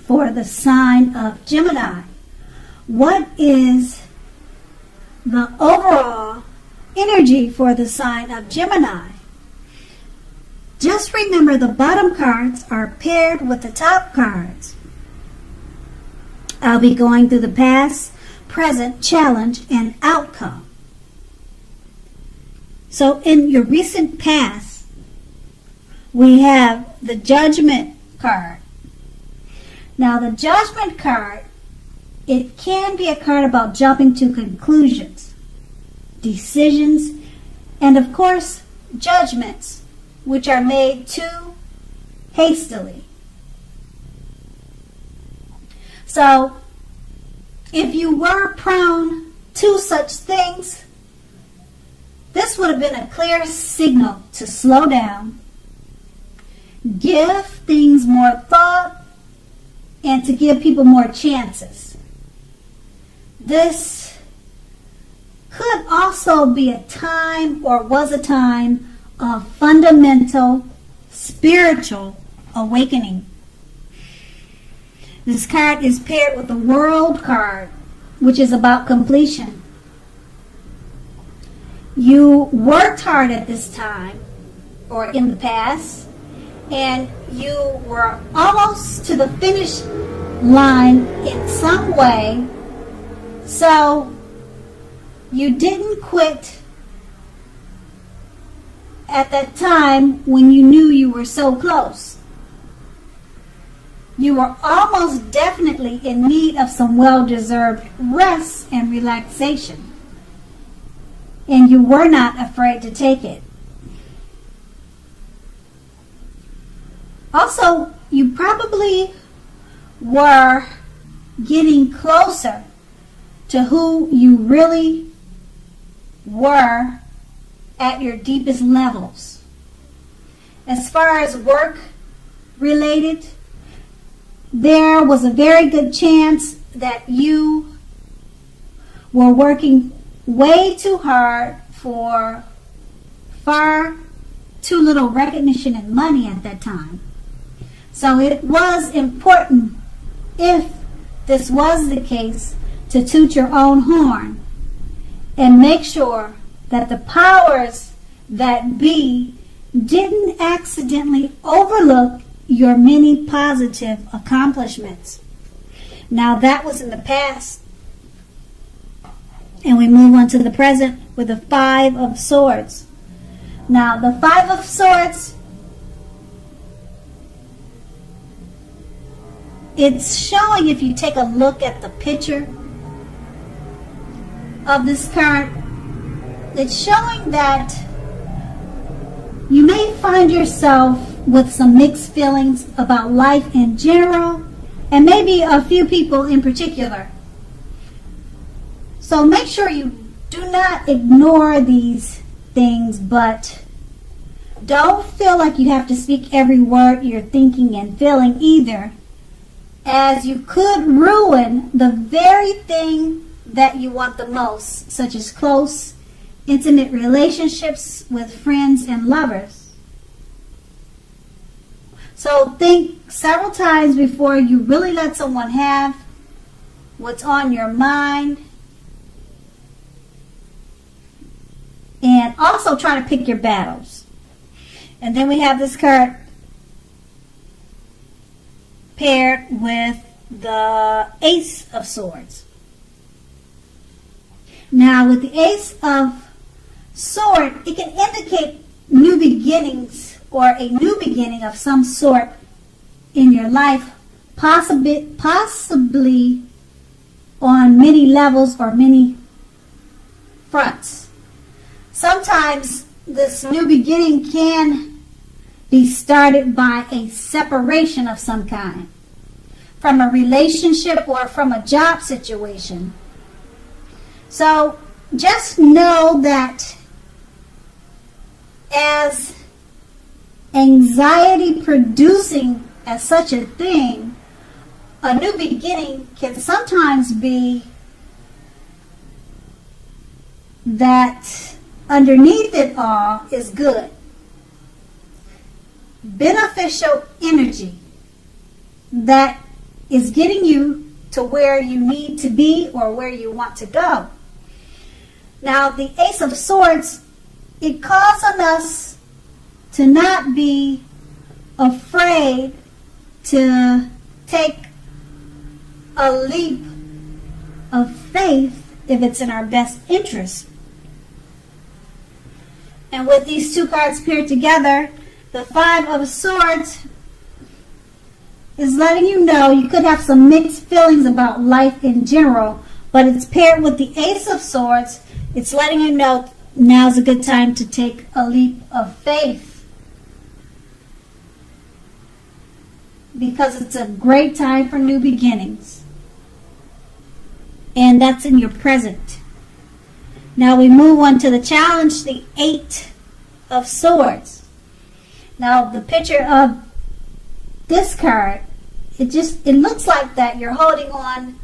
for the sign of Gemini. What is the overall energy for the sign of Gemini? Just remember the bottom cards are paired with the top cards. I'll be going through the past, present, challenge, and outcome. So in your recent past, we have the Judgment card. Now the Judgment card, it can be a card about jumping to conclusions, decisions, and of course, judgments, which are made too hastily. So, if you were prone to such things, this would have been a clear signal to slow down, give things more thought, and to give people more chances. This could also be a time, or was a time, of fundamental spiritual awakening. This card is paired with the World card, which is about completion. You worked hard at this time, or in the past, and you were almost to the finish line in some way, so you didn't quit at that time when you knew you were so close. You were almost definitely in need of some well-deserved rest and relaxation, and you were not afraid to take it. Also, you probably were getting closer to who you really were at your deepest levels. As far as work related, there was a very good chance that you were working way too hard for far too little recognition and money at that time. So it was important, if this was the case, to toot your own horn and make sure that the powers that be didn't accidentally overlook your many positive accomplishments. Now that was in the past. And we move on to the present with the Five of Swords. Now the Five of Swords, it's showing, if you take a look at the picture of this card, it's showing that you may find yourself with some mixed feelings about life in general, and maybe a few people in particular. So make sure you do not ignore these things, but don't feel like you have to speak every word you're thinking and feeling either, as you could ruin the very thing that you want the most, such as close, intimate relationships with friends and lovers. So think several times before you really let someone have what's on your mind. And also try to pick your battles. And then we have this card paired with the Ace of Swords. Now with the Ace of Sword, it can indicate new beginnings, or a new beginning of some sort in your life, possibly on many levels or many fronts. Sometimes this new beginning can be started by a separation of some kind, from a relationship or from a job situation. So just know that as anxiety producing as such a thing, a new beginning can sometimes be that underneath it all is good, beneficial energy that is getting you to where you need to be or where you want to go. Now, the Ace of Swords, it calls on us to not be afraid to take a leap of faith if it's in our best interest. And with these two cards paired together, the Five of Swords is letting you know you could have some mixed feelings about life in general, but it's paired with the Ace of Swords. It's letting you know now's a good time to take a leap of faith, because it's a great time for new beginnings. And that's in your present. Now we move on to the challenge, the Eight of Swords. Now the picture of this card, it looks like that you're holding on,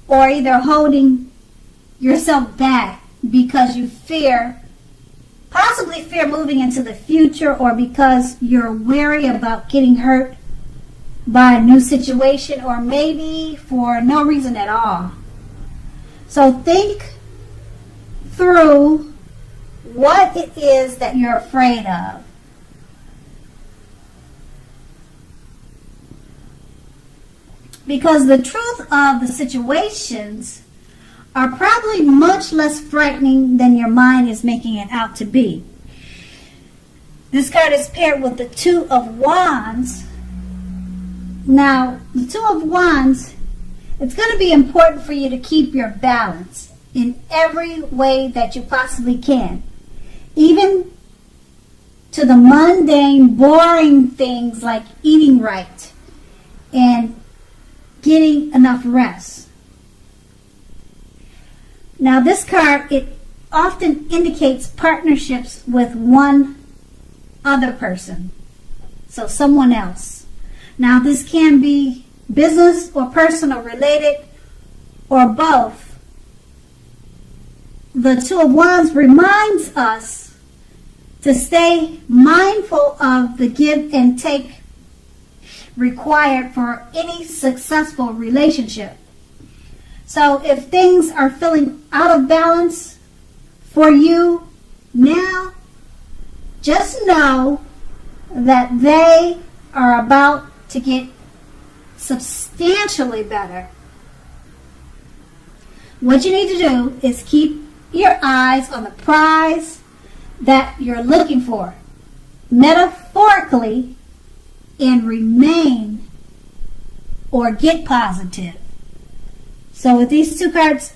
or either holding yourself back because you possibly fear moving into the future, or because you're wary about getting hurt by a new situation, or maybe for no reason at all. So think through what it is that you're afraid of. Because the truth of the situations are probably much less frightening than your mind is making it out to be. This card is paired with the Two of Wands. Now, the Two of Wands, it's going to be important for you to keep your balance in every way that you possibly can. Even to the mundane, boring things like eating right and getting enough rest. Now this card, it often indicates partnerships with one other person, so someone else. Now this can be business or personal related, or both. The Two of Wands reminds us to stay mindful of the give and take required for any successful relationship. So if things are feeling out of balance for you now, just know that they are about to get substantially better. What you need to do is keep your eyes on the prize that you're looking for, metaphorically, and remain or get positive. So with these two cards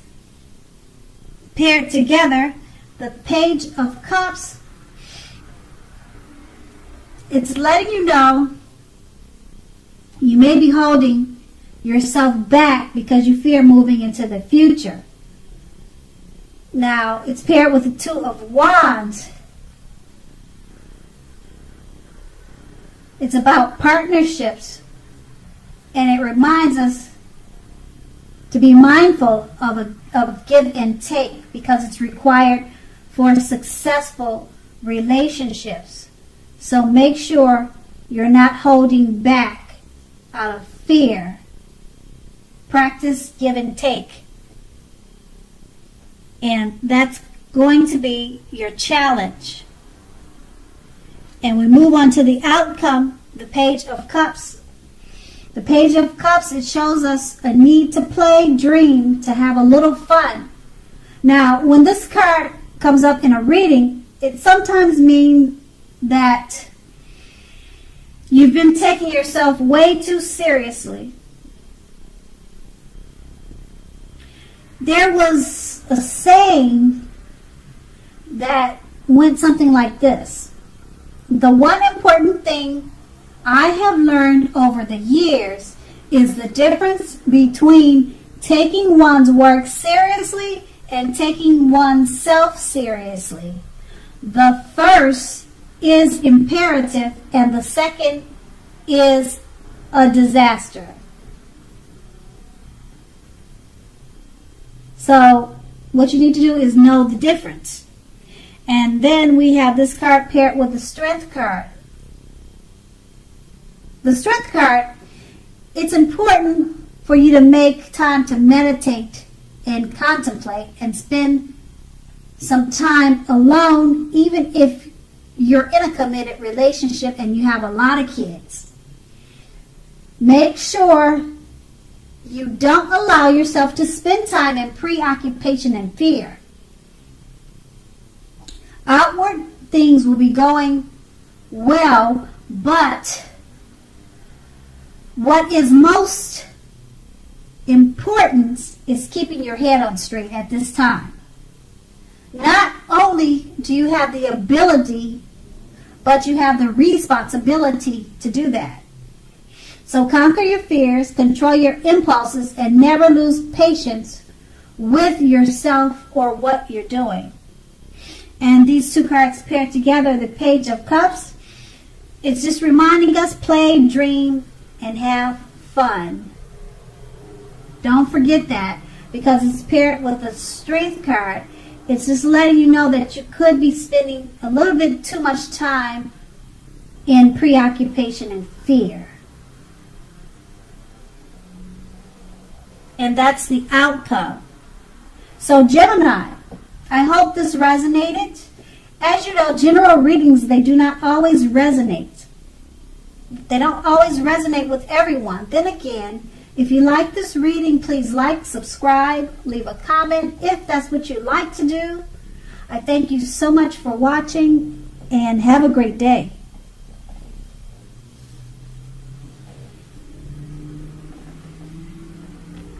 paired together, the Page of Cups, it's letting you know you may be holding yourself back because you fear moving into the future. Now, it's paired with the Two of Wands. It's about partnerships, and it reminds us to be mindful of give and take, because it's required for successful relationships. So make sure you're not holding back out of fear. Practice give and take. And that's going to be your challenge. And we move on to the outcome, the Page of Cups. The Page of Cups, it shows us a need to play, dream, to have a little fun. Now, when this card comes up in a reading, it sometimes means that you've been taking yourself way too seriously. There was a saying that went something like this: the one important thing I have learned over the years is the difference between taking one's work seriously and taking oneself seriously. The first is imperative and the second is a disaster. So what you need to do is know the difference. And then we have this card paired with the Strength card. The Strength card, it's important for you to make time to meditate and contemplate and spend some time alone, even if you're in a committed relationship and you have a lot of kids. Make sure you don't allow yourself to spend time in preoccupation and fear. Outward things will be going well, but what is most important is keeping your head on straight at this time. Not only do you have the ability, but you have the responsibility to do that. So conquer your fears, control your impulses, and never lose patience with yourself or what you're doing. And these two cards paired together, the Page of Cups, it's just reminding us, play, dream, and have fun. Don't forget that, because it's paired with a Strength card. It's just letting you know that you could be spending a little bit too much time in preoccupation and fear. And that's the outcome. So Gemini, I hope this resonated. As you know, general readings, they do not always resonate. They don't always resonate with everyone. Then again, if you like this reading, please like, subscribe, leave a comment if that's what you like to do. I thank you so much for watching, and have a great day.